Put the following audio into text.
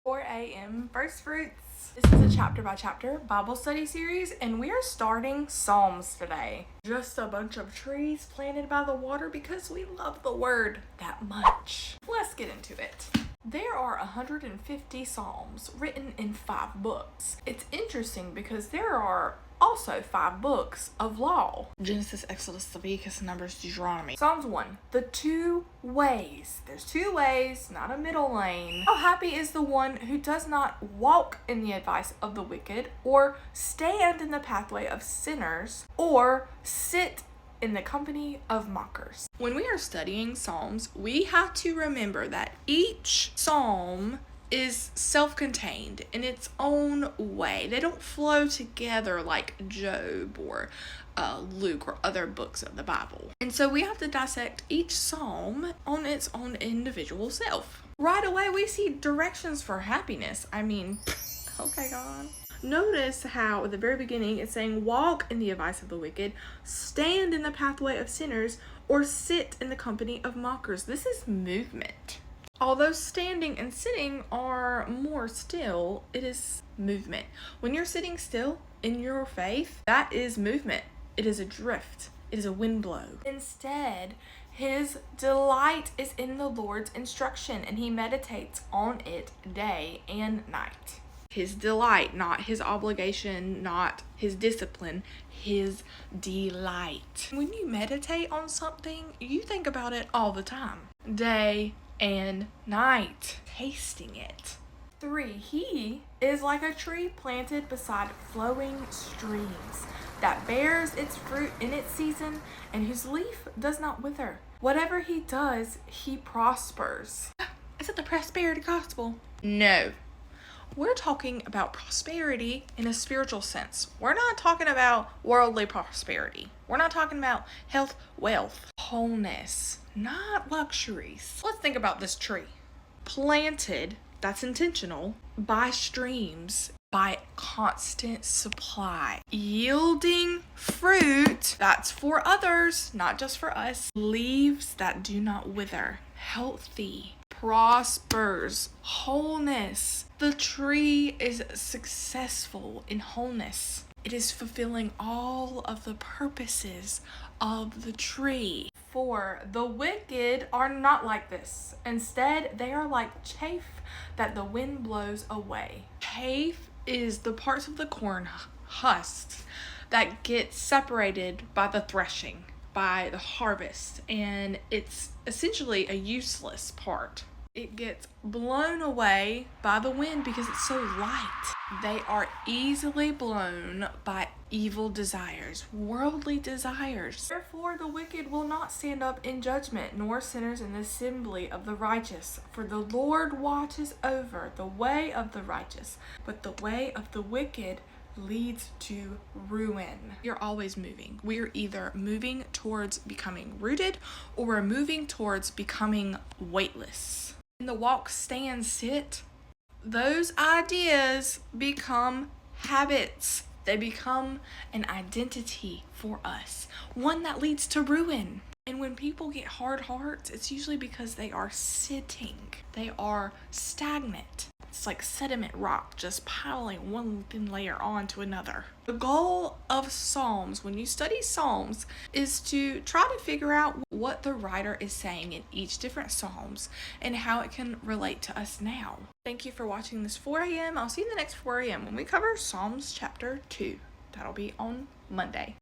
4 a.m. First Fruits. This is a chapter by chapter Bible study series, and we are starting Psalms today. Just a bunch of trees planted by the water because we love the word that much. Let's get into it. There are 150 Psalms written in 5 books. It's interesting because there are also 5 books of law. Genesis, Exodus, Leviticus, Numbers, Deuteronomy. Psalms 1. The 2 ways. There's 2 ways, not a middle lane. How happy is the one who does not walk in the advice of the wicked, or stand in the pathway of sinners, or sit in the company of mockers. When we are studying Psalms, we have to remember that each Psalm is self-contained in its own way. They don't flow together like Job or Luke or other books of the Bible. And so we have to dissect each Psalm on its own individual self. Right away, we see directions for happiness. Okay, God. Notice how at the very beginning it's saying, walk in the advice of the wicked, stand in the pathway of sinners, or sit in the company of mockers. This is movement. Although standing and sitting are more still, it is movement. When you're sitting still in your faith, that is movement. It is a drift. It is a wind blow. Instead, his delight is in the Lord's instruction, and he meditates on it day and night. His delight, not his obligation, not his discipline, his delight. When you meditate on something, you think about it all the time. Day and night, tasting it. 3, he is like a tree planted beside flowing streams that bears its fruit in its season, and whose leaf does not wither. Whatever he does, he prospers. Is it the prosperity gospel? No. We're talking about prosperity in a spiritual sense. We're not talking about worldly prosperity. We're not talking about health, wealth, wholeness, not luxuries. Let's think about this tree. Planted, that's intentional, by streams, by constant supply. Yielding fruit, that's for others, not just for us. Leaves that do not wither. Healthy. Prospers. Wholeness. The tree is successful in wholeness. It is fulfilling all of the purposes of the tree. 4, the wicked are not like this. Instead, they are like chaff that the wind blows away. Chaff is the parts of the corn husks that get separated by the threshing, by the harvest, and it's essentially a useless part. It gets blown away by the wind because it's so light. They are easily blown by evil desires, worldly desires. Therefore, the wicked will not stand up in judgment, nor sinners in the assembly of the righteous. For the Lord watches over the way of the righteous, but the way of the wicked leads to ruin. You're always moving. We're either moving towards becoming rooted, or we're moving towards becoming weightless. In the walk, stand, sit, those ideas become habits. They become an identity for us, one that leads to ruin. And when people get hard hearts, it's usually because they are sitting. They are stagnant. It's like sediment rock just piling one thin layer onto another. The goal of Psalms, when you study Psalms, is to try to figure out what the writer is saying in each different Psalms and how it can relate to us now. Thank you for watching this 4 a.m. I'll see you in the next 4 a.m. when we cover Psalms chapter 2. That'll be on Monday.